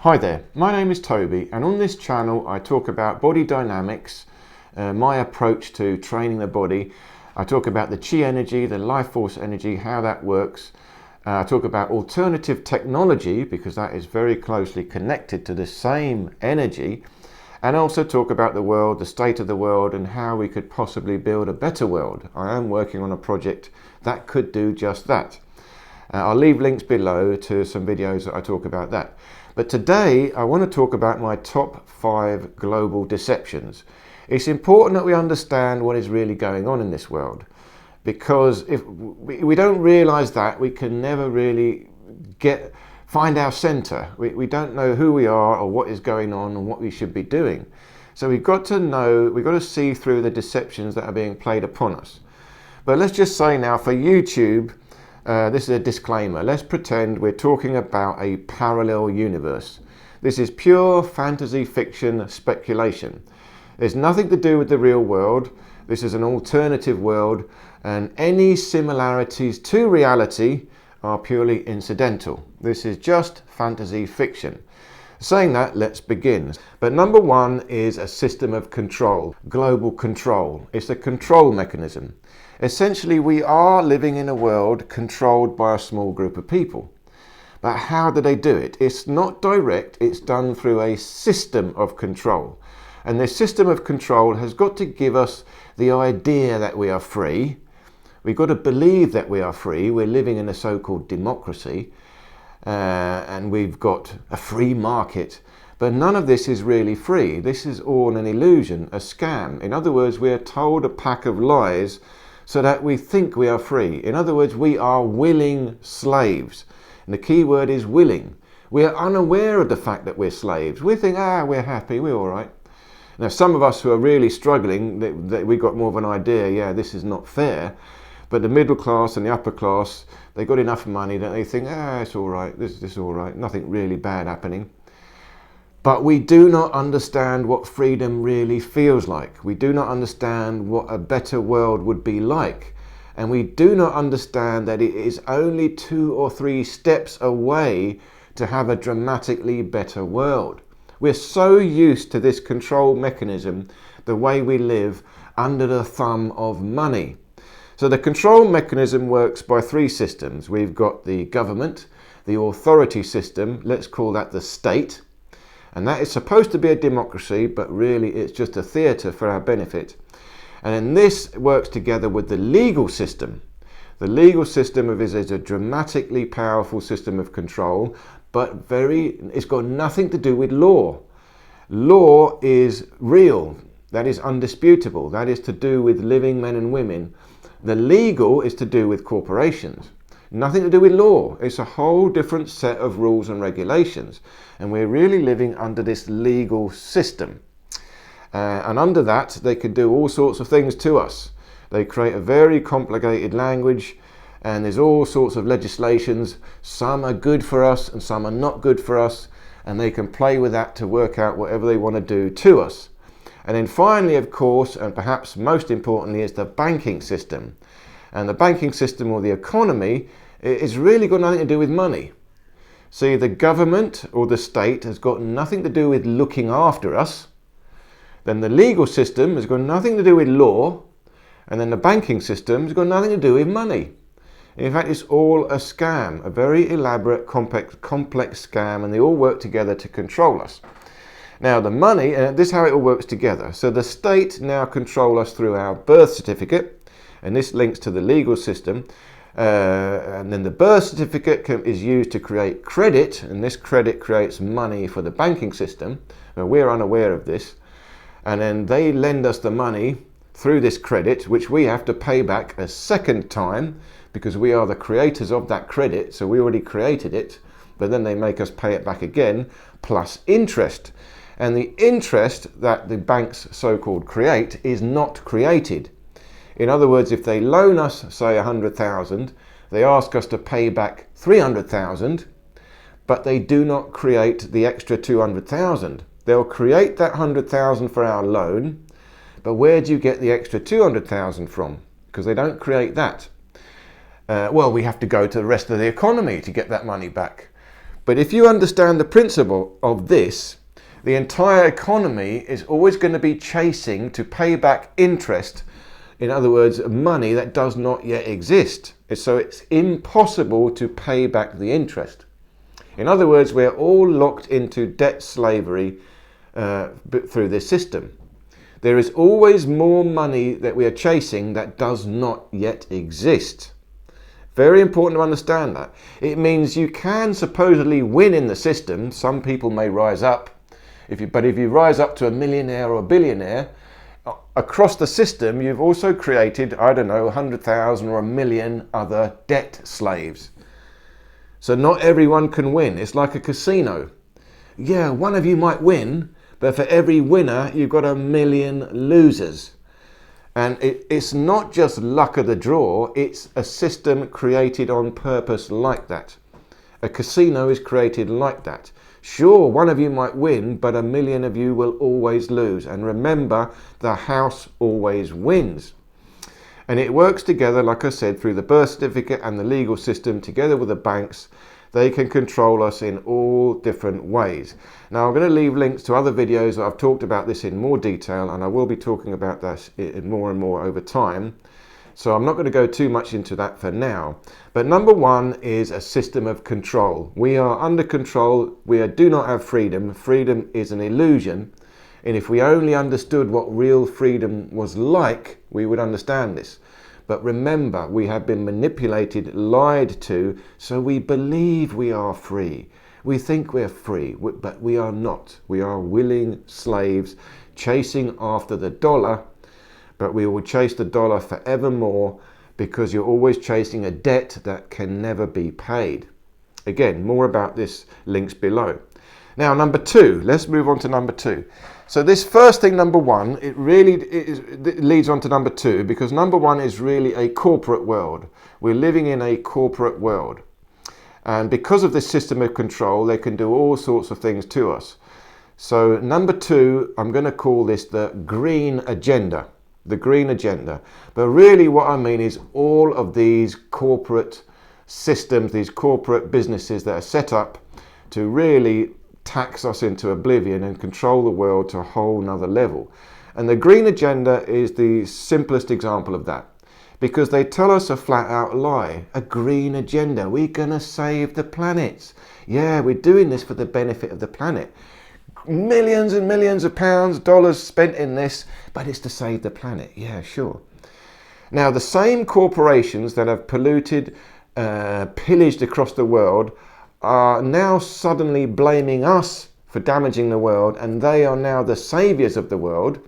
Hi there, my name is Toby, and on this channel I talk about body dynamics, my approach to training the body. I talk about the chi energy, the life force energy, how that works. I talk about alternative technology because that is very closely connected to the same energy, and also talk about the world, the state of the world, and how we could possibly build a better world. I am working on a project that could do just that. I'll leave links below to some videos that I talk about that. But today I want to talk about my top 5 global deceptions. It's important that we understand what is really going on in this world, because if we don't realize that, we can never really find our center. We don't know who we are or what is going on and what we should be doing. So we've got to see through the deceptions that are being played upon us. But let's just say now, for YouTube, this is a disclaimer. Let's pretend we're talking about a parallel universe. This is pure fantasy fiction speculation. There's nothing to do with the real world. This is an alternative world, and any similarities to reality are purely incidental. This is just fantasy fiction. Saying that, let's begin. But number 1 is a system of control, global control. It's a control mechanism. Essentially, we are living in a world controlled by a small group of people. But how do they do it? It's not direct, it's done through a system of control. And this system of control has got to give us the idea that we are free. We've got to believe that we are free. We're living in a so-called democracy, and we've got a free market. But none of this is really free. This is all an illusion, a scam. In other words, we are told a pack of lies so that we think we are free. In other words, we are willing slaves. And the key word is willing. We are unaware of the fact that we're slaves. We think, we're happy, we're all right. Now, some of us who are really struggling, we got more of an idea, this is not fair. But the middle class and the upper class, they got enough money that they think, it's all right, this is all right, nothing really bad happening. But we do not understand what freedom really feels like. We do not understand what a better world would be like. And we do not understand that it is only 2 or 3 steps away to have a dramatically better world. We're so used to this control mechanism, the way we live under the thumb of money. So the control mechanism works by 3 systems. We've got the government, the authority system, let's call that the state. And that is supposed to be a democracy, but really it's just a theatre for our benefit. And then this works together with the legal system. The legal system is a dramatically powerful system of control, but it's got nothing to do with law. Law is real, that is undisputable, that is to do with living men and women. The legal is to do with corporations. Nothing to do with law. It's a whole different set of rules and regulations. And we're really living under this legal system. And under that, they can do all sorts of things to us. They create a very complicated language, and there's all sorts of legislations. Some are good for us and some are not good for us. And they can play with that to work out whatever they want to do to us. And then finally, of course, and perhaps most importantly, is the banking system. And the banking system, or the economy, is really got nothing to do with money. See, the government or the state has got nothing to do with looking after us. Then the legal system has got nothing to do with law. And then the banking system has got nothing to do with money. In fact, it's all a scam, a very elaborate, complex scam, and they all work together to control us. Now, the money, this is how it all works together. So the state now control us through our birth certificate. And this links to the legal system. And then the birth certificate is used to create credit, and this credit creates money for the banking system. Now, we're unaware of this. And then they lend us the money through this credit, which we have to pay back a second time because we are the creators of that credit. So we already created it, but then they make us pay it back again, plus interest. And the interest that the banks so-called create is not created. In other words, if they loan us, say, 100,000, they ask us to pay back 300,000, but they do not create the extra 200,000. They'll create that 100,000 for our loan, but where do you get the extra 200,000 from? Because they don't create that. We have to go to the rest of the economy to get that money back. But if you understand the principle of this, the entire economy is always going to be chasing to pay back interest. In other words, money that does not yet exist. So it's impossible to pay back the interest. In other words, we're all locked into debt slavery through this system. There is always more money that we are chasing that does not yet exist. Very important to understand that. It means you can supposedly win in the system. Some people may rise up. But if you rise up to a millionaire or a billionaire, across the system, you've also created, I don't know, 100,000 or 1,000,000 other debt slaves. So not everyone can win. It's like a casino. Yeah, one of you might win, but for every winner, you've got 1,000,000 losers. And it's not just luck of the draw, it's a system created on purpose like that. A casino is created like that. Sure, one of you might win, but 1,000,000 of you will always lose. And remember, the house always wins. And it works together, like I said, through the birth certificate and the legal system, together with the banks. They can control us in all different ways. Now, I'm going to leave links to other videos that I've talked about this in more detail, and I will be talking about that more and more over time. So I'm not going to go too much into that for now. But number one is a system of control. We are under control. We do not have freedom. Freedom is an illusion. And if we only understood what real freedom was like, we would understand this. But remember, we have been manipulated, lied to, so we believe we are free. We think we're free, but we are not. We are willing slaves chasing after the dollar, but we will chase the dollar forevermore because you're always chasing a debt that can never be paid. Again, more about this, links below. Now, number two, let's move on to number two. So this first thing, number one, it leads on to number two, because number one is really a corporate world. We're living in a corporate world. And because of this system of control, they can do all sorts of things to us. So number two, I'm going to call this the green agenda. The green agenda. But really what I mean is all of these corporate systems, these corporate businesses that are set up to really tax us into oblivion and control the world to a whole nother level. And the green agenda is the simplest example of that, because they tell us a flat out lie. A green agenda, we're gonna save the planet. Yeah, we're doing this for the benefit of the planet. Millions and millions of pounds, dollars spent in this, but it's to save the planet. Yeah, sure. Now the same corporations that have polluted, pillaged across the world are now suddenly blaming us for damaging the world, and they are now the saviors of the world.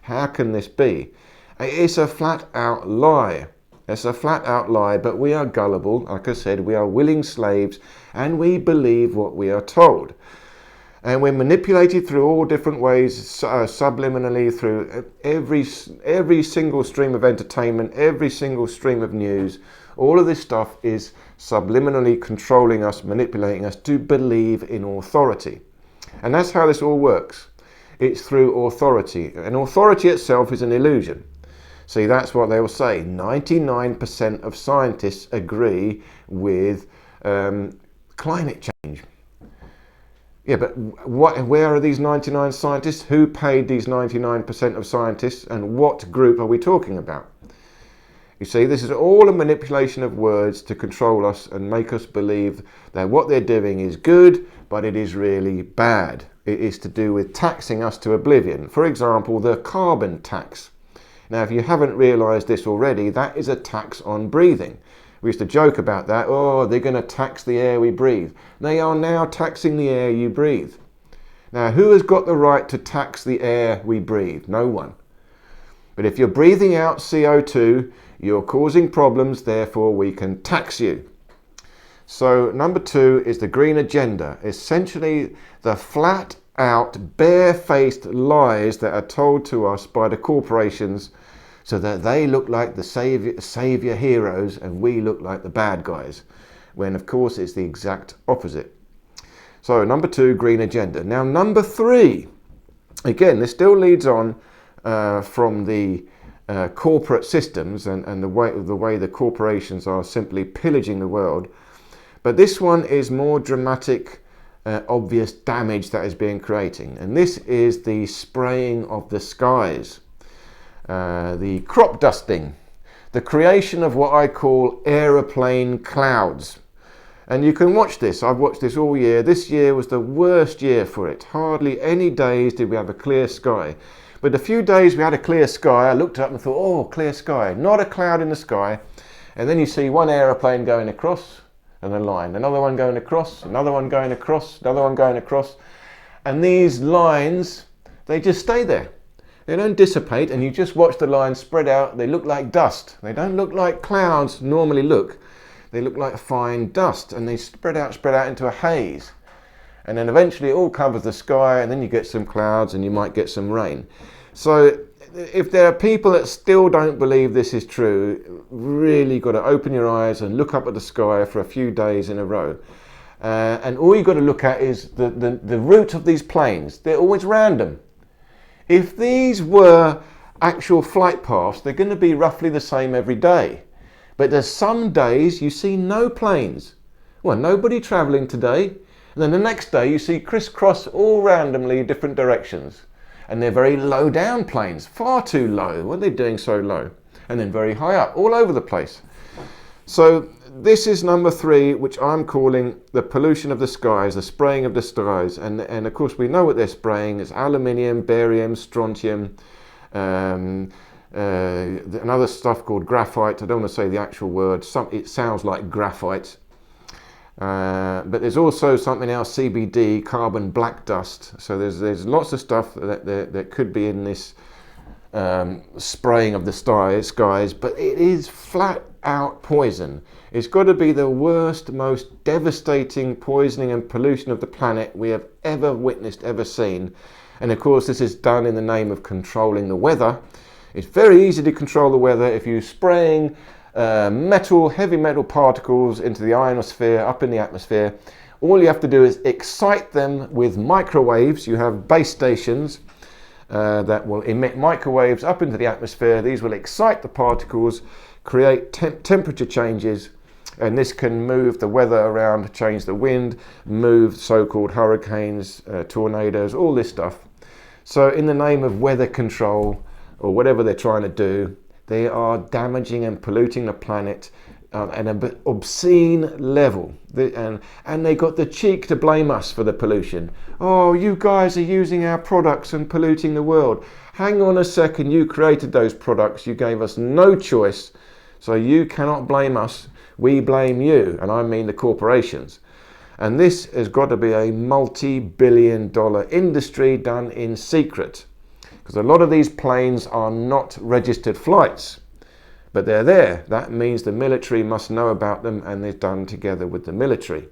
How can this be? It's a flat out lie. It's a flat out lie, but we are gullible. Like I said, we are willing slaves, and we believe what we are told. And we're manipulated through all different ways, subliminally, through every single stream of entertainment, every single stream of news. All of this stuff is subliminally controlling us, manipulating us to believe in authority. And that's how this all works. It's through authority. And authority itself is an illusion. See, that's what they will say. 99% of scientists agree with climate change. Yeah, but where are these 99 scientists? Who paid these 99% of scientists? And what group are we talking about? You see, this is all a manipulation of words to control us and make us believe that what they're doing is good, but it is really bad. It is to do with taxing us to oblivion. For example, the carbon tax. Now, if you haven't realised this already, that is a tax on breathing. We used to joke about that. Oh, they're going to tax the air we breathe. They are now taxing the air you breathe. Now, who has got the right to tax the air we breathe? No one. But if you're breathing out CO2, you're causing problems, therefore we can tax you. So number two is the green agenda. Essentially the flat out, barefaced lies that are told to us by the corporations so that they look like the savior heroes and we look like the bad guys, when of course it's the exact opposite. So number two, green agenda. Now number three, again, this still leads on from the corporate systems and the way the corporations are simply pillaging the world. But this one is more dramatic, obvious damage that is being created. And this is the spraying of the skies, the crop dusting, the creation of what I call aeroplane clouds. And you can watch this. I've watched this all year. This year was the worst year for it. Hardly any days did we have a clear sky. But a few days we had a clear sky. I looked up and thought, oh, clear sky. Not a cloud in the sky. And then you see one aeroplane going across and a line. Another one going across, another one going across, another one going across. And these lines, they just stay there. They don't dissipate, and you just watch the lines spread out. They look like dust. They don't look like clouds normally look. They look like fine dust, and they spread out into a haze. And then eventually it all covers the sky, and then you get some clouds and you might get some rain. So if there are people that still don't believe this is true, really got to open your eyes and look up at the sky for a few days in a row. And all you've got to look at is the route of these planes. They're always random. If these were actual flight paths, they're going to be roughly the same every day. But there's some days you see no planes. Well, nobody travelling today. And then the next day you see crisscross all randomly different directions. And they're very low down planes, far too low. What are they doing so low? And then very high up, all over the place. So this is number 3, which I'm calling the pollution of the skies, the spraying of the skies. And of course we know what they're spraying. It's aluminium, barium, strontium, another stuff called graphite. I don't want to say the actual word. It sounds like graphite. But there's also something else, CBD, carbon black dust. So there's lots of stuff that could be in this spraying of the skies, but it is flat out poison. It's got to be the worst, most devastating poisoning and pollution of the planet we have ever witnessed, ever seen. And of course this is done in the name of controlling the weather. It's very easy to control the weather if you're spraying heavy metal particles into the ionosphere, up in the atmosphere. All you have to do is excite them with microwaves. You have base stations that will emit microwaves up into the atmosphere. These will excite the particles, create temperature changes, and this can move the weather around, change the wind, move so-called hurricanes, tornadoes, all this stuff. So in the name of weather control, or whatever they're trying to do, they are damaging and polluting the planet at an obscene level. And they got the cheek to blame us for the pollution. Oh, you guys are using our products and polluting the world. Hang on a second, you created those products. You gave us no choice. So you cannot blame us. We blame you, and I mean the corporations. And this has got to be a multi-billion-dollar industry done in secret. Because a lot of these planes are not registered flights, but they're there. That means the military must know about them, and they're done together with the military.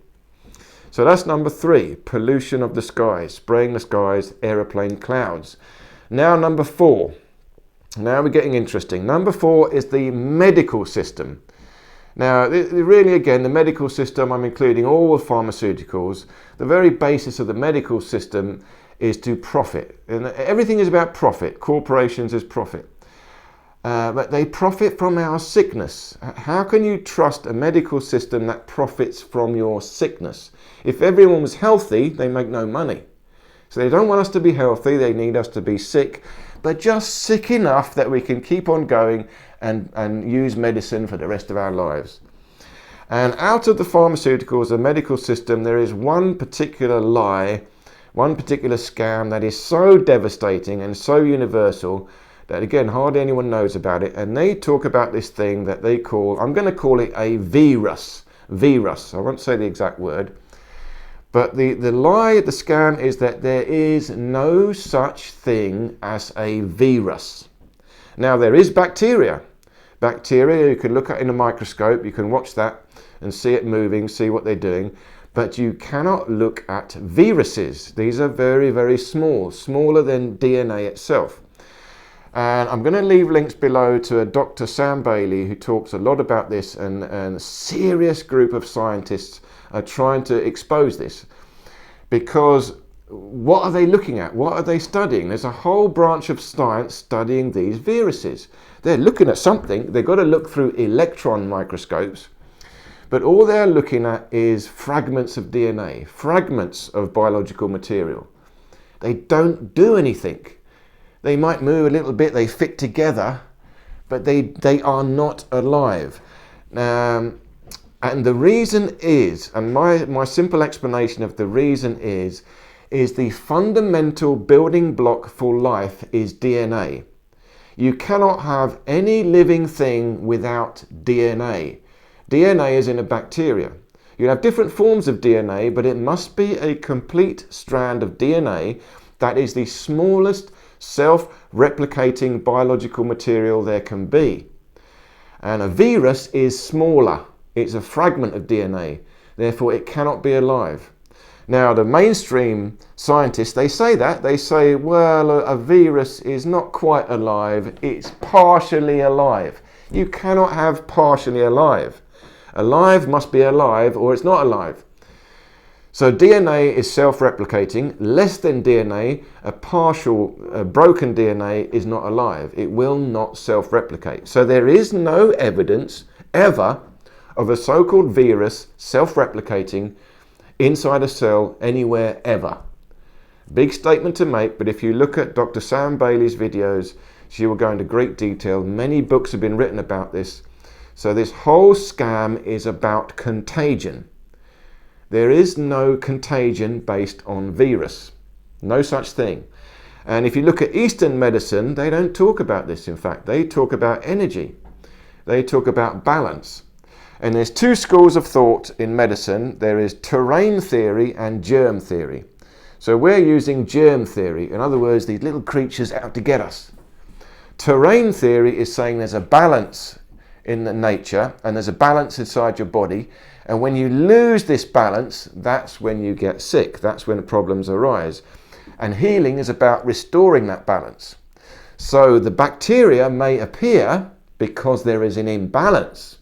So that's number 3, pollution of the skies, spraying the skies, aeroplane clouds. Now number 4. Now we're getting interesting. Number 4 is the medical system. Now, really, again, the medical system, I'm including all the pharmaceuticals. The very basis of the medical system is to profit. And everything is about profit. Corporations is profit. But they profit from our sickness. How can you trust a medical system that profits from your sickness? If everyone was healthy, they make no money. So they don't want us to be healthy, they need us to be sick, but just sick enough that we can keep on going and use medicine for the rest of our lives. And out of the pharmaceuticals, the medical system, there is one particular lie, one particular scam that is so devastating and so universal that, again, hardly anyone knows about it. And they talk about this thing that they call, I'm going to call it a virus. Virus. I won't say the exact word. But the lie, the scam, is that there is no such thing as a virus. Now, there is bacteria. Bacteria you can look at in a microscope, you can watch that and see it moving, see what they're doing. But you cannot look at viruses. These are very, very small, smaller than DNA itself. And I'm going to leave links below to a Dr. Sam Bailey who talks a lot about this, and a serious group of scientists are trying to expose this. Because what are they looking at? What are they studying? There's a whole branch of science studying these viruses. They're looking at something. They've got to look through electron microscopes. But all they're looking at is fragments of DNA, fragments of biological material. They don't do anything. They might move a little bit, they fit together, but they are not alive. And the reason is, and my simple explanation of the reason is the fundamental building block for life is DNA. You cannot have any living thing without DNA. DNA is in a bacteria. You have different forms of DNA, but it must be a complete strand of DNA that is the smallest self-replicating biological material there can be. And a virus is smaller. It's a fragment of DNA. Therefore, it cannot be alive. Now, the mainstream scientists, they say that. They say, well, a virus is not quite alive. It's partially alive. You cannot have partially alive. Alive must be alive or it's not alive. So DNA is self-replicating. Less than DNA, a broken DNA is not alive. It will not self-replicate. So there is no evidence ever of a so-called virus self-replicating inside a cell anywhere ever. Big statement to make, but if you look at Dr. Sam Bailey's videos, she will go into great detail. Many books have been written about this. So this whole scam is about contagion. There is no contagion based on virus. No such thing. And if you look at Eastern medicine, they don't talk about this, in fact. They talk about energy. They talk about balance. And there's two schools of thought in medicine. There is terrain theory and germ theory. So we're using germ theory. In other words, these little creatures out to get us. Terrain theory is saying there's a balance in the nature and there's a balance inside your body. And when you lose this balance, that's when you get sick. That's when problems arise. And healing is about restoring that balance. So the bacteria may appear because there is an imbalance.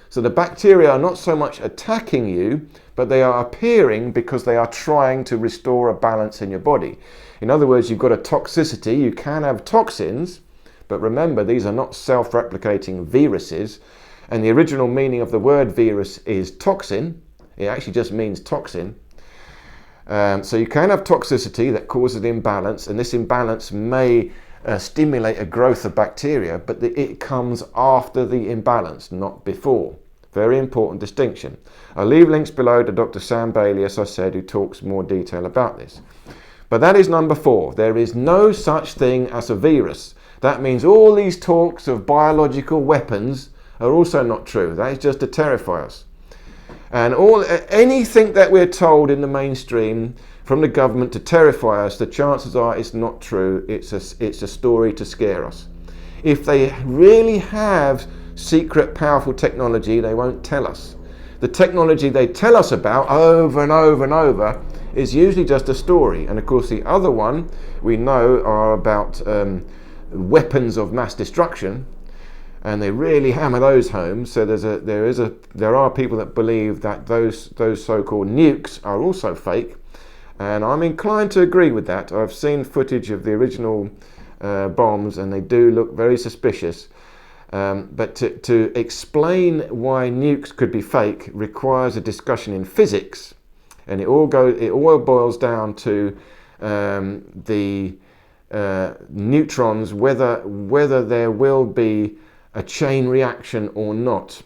So the bacteria are not so much attacking you, but they are appearing because they are trying to restore a balance in your body. In other words, you've got a toxicity. You can have toxins, but remember, these are not self-replicating viruses. And the original meaning of the word virus is toxin. It actually just means toxin. So you can have toxicity that causes imbalance, and this imbalance may stimulate a growth of bacteria, but it comes after the imbalance, not before. Very important distinction. I'll leave links below to Dr. Sam Bailey, as I said, who talks more detail about this. But that is number 4. There is no such thing as a virus. That means all these talks of biological weapons are also not true. That is just to terrify us. And anything that we're told in the mainstream from the government to terrify us, the chances are it's not true. It's a story to scare us. If they really have secret, powerful technology, they won't tell us. The technology they tell us about over and over and over is usually just a story. And of course, the other one we know are about weapons of mass destruction. And they really hammer those home. So there are people that believe that those so-called nukes are also fake, and I'm inclined to agree with that. I've seen footage of the original bombs, and they do look very suspicious. But to explain why nukes could be fake requires a discussion in physics, and it all boils down to the neutrons, whether there will be a chain reaction or not.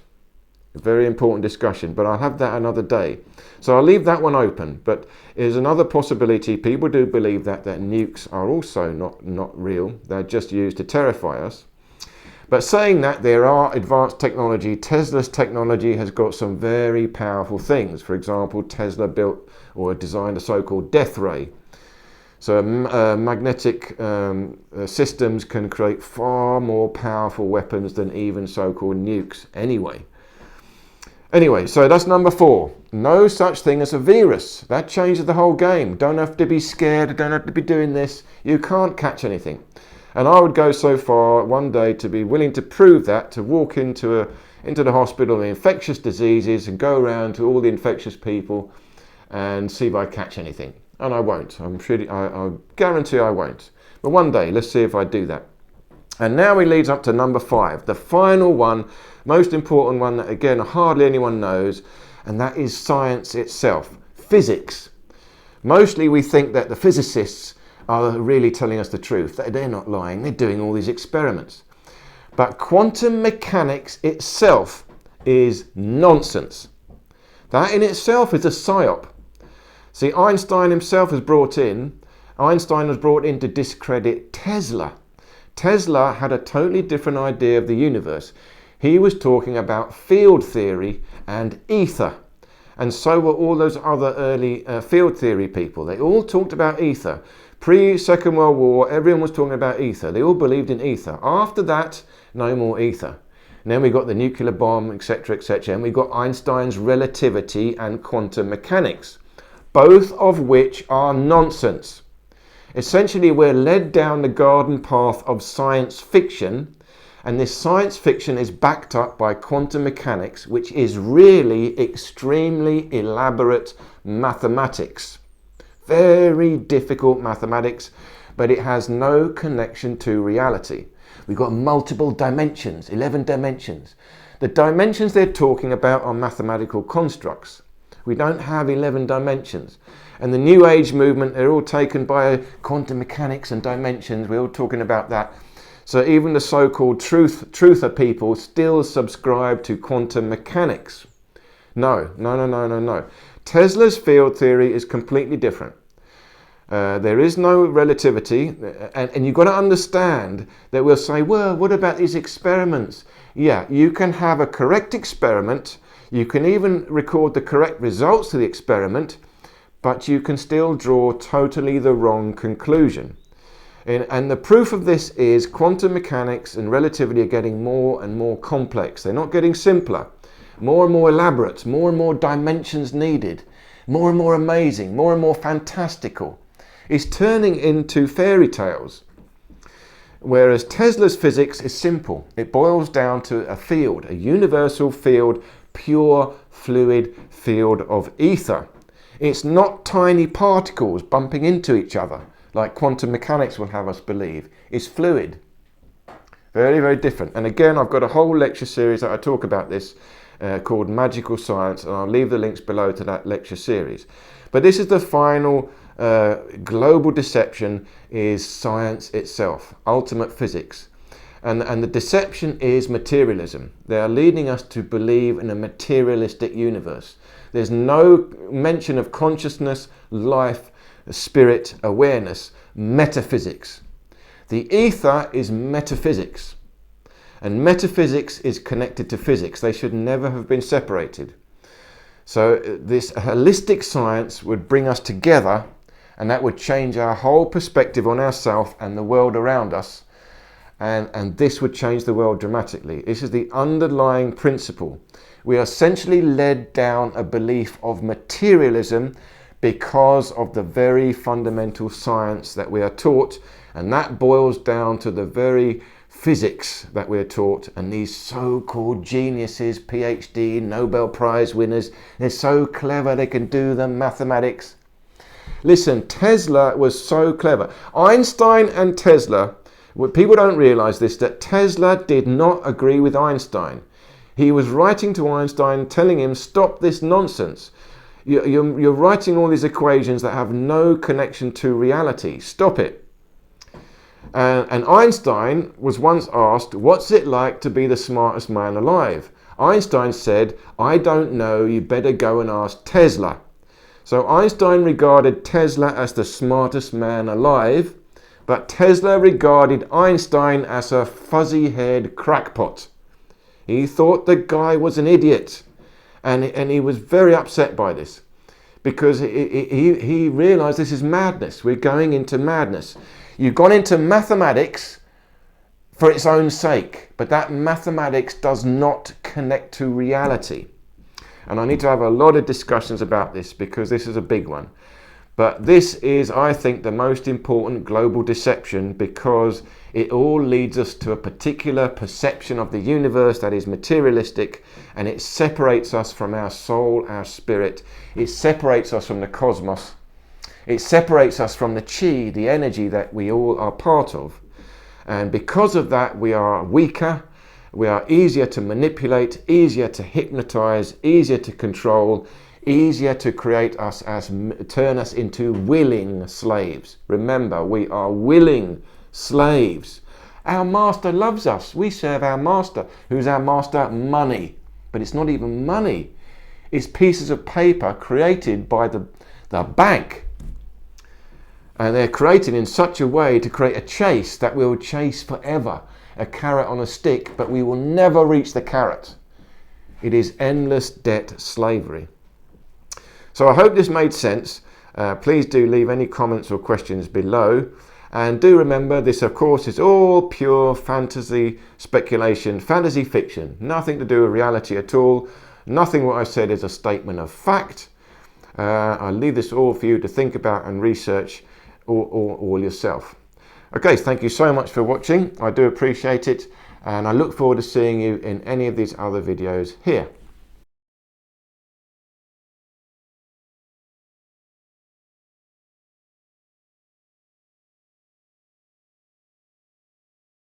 A very important discussion, but I'll have that another day. So I'll leave that one open, but there's another possibility. People do believe that nukes are also not real. They're just used to terrify us. But saying that, there are advanced technology. Tesla's technology has got some very powerful things. For example, Tesla built or designed a so-called death ray. So magnetic systems can create far more powerful weapons than even so-called nukes anyway. Anyway, so that's number 4. No such thing as a virus. That changes the whole game. Don't have to be scared. Don't have to be doing this. You can't catch anything. And I would go so far one day to be willing to prove that, to walk into the hospital of infectious diseases and go around to all the infectious people and see if I catch anything. And I won't. I guarantee I won't. But one day, let's see if I do that. And now he leads up to number 5, the final one, most important one that again hardly anyone knows, and that is science itself, physics. Mostly we think that the physicists are really telling us the truth, that they're not lying, they're doing all these experiments. But quantum mechanics itself is nonsense. That in itself is a psyop. See, Einstein himself was brought in to discredit Tesla. Tesla had a totally different idea of the universe. He was talking about field theory and ether. And so were all those other early field theory people. They all talked about ether. Pre-Second World War, everyone was talking about ether. They all believed in ether. After that, no more ether. And then we got the nuclear bomb, etc., etc. And we got Einstein's relativity and quantum mechanics, both of which are nonsense. Essentially, we're led down the garden path of science fiction, and this science fiction is backed up by quantum mechanics, which is really extremely elaborate mathematics. Very difficult mathematics, but it has no connection to reality. We've got multiple dimensions, 11 dimensions. The dimensions they're talking about are mathematical constructs. We don't have 11 dimensions. And the New Age movement, they're all taken by quantum mechanics and dimensions. We're all talking about that. So even the so-called truther people still subscribe to quantum mechanics. No. Tesla's field theory is completely different. There is no relativity, and you've got to understand that we'll say, well, what about these experiments? Yeah, you can have a correct experiment, you can even record the correct results of the experiment, but you can still draw totally the wrong conclusion. And the proof of this is quantum mechanics and relativity are getting more and more complex. They're not getting simpler, more and more elaborate, more and more dimensions needed, more and more amazing, more and more fantastical. It's turning into fairy tales. Whereas Tesla's physics is simple. It boils down to a field, a universal field, pure fluid field of ether. It's not tiny particles bumping into each other like quantum mechanics will have us believe. It's fluid. Very, very different. And again, I've got a whole lecture series that I talk about this called Magickal Science, and I'll leave the links below to that lecture series. But this is the final global deception, is science itself, ultimate physics. And the deception is materialism. They are leading us to believe in a materialistic universe. There's no mention of consciousness, life, spirit, awareness, metaphysics. The ether is metaphysics. And metaphysics is connected to physics. They should never have been separated. So this holistic science would bring us together, and that would change our whole perspective on ourselves and the world around us. And this would change the world dramatically. This is the underlying principle. We are essentially led down a belief of materialism because of the very fundamental science that we are taught, and that boils down to the very physics that we're taught. And these so-called geniuses, PhD, Nobel Prize winners, they're so clever, they can do the mathematics. Listen, Tesla was so clever. Einstein and Tesla, people don't realize this, that Tesla did not agree with Einstein. He was writing to Einstein telling him, stop this nonsense. You're writing all these equations that have no connection to reality. Stop it. And Einstein was once asked, what's it like to be the smartest man alive? Einstein said, I don't know, you better go and ask Tesla. So Einstein regarded Tesla as the smartest man alive, but Tesla regarded Einstein as a fuzzy-haired crackpot. He thought the guy was an idiot. And he was very upset by this, because he realized this is madness. We're going into madness. You've gone into mathematics for its own sake, but that mathematics does not connect to reality. And I need to have a lot of discussions about this, because this is a big one. But this is, I think, the most important global deception, because it all leads us to a particular perception of the universe that is materialistic, and it separates us from our soul, our spirit. It separates us from the cosmos. It separates us from the chi, the energy that we all are part of. And because of that, we are weaker, we are easier to manipulate, easier to hypnotize, easier to control, easier to create us turn us into willing slaves. Remember, we are willing slaves. Our master loves us. We serve our master. Who's our master? Money. But it's not even money. It's pieces of paper created by the bank. And they're created in such a way to create a chase that we'll chase forever. A carrot on a stick, but we will never reach the carrot. It is endless debt slavery. So I hope this made sense. Please do leave any comments or questions below. And do remember, this of course is all pure fantasy speculation, fantasy fiction. Nothing to do with reality at all. Nothing what I've said is a statement of fact. I'll leave this all for you to think about and research all yourself. Okay, thank you so much for watching. I do appreciate it. And I look forward to seeing you in any of these other videos here.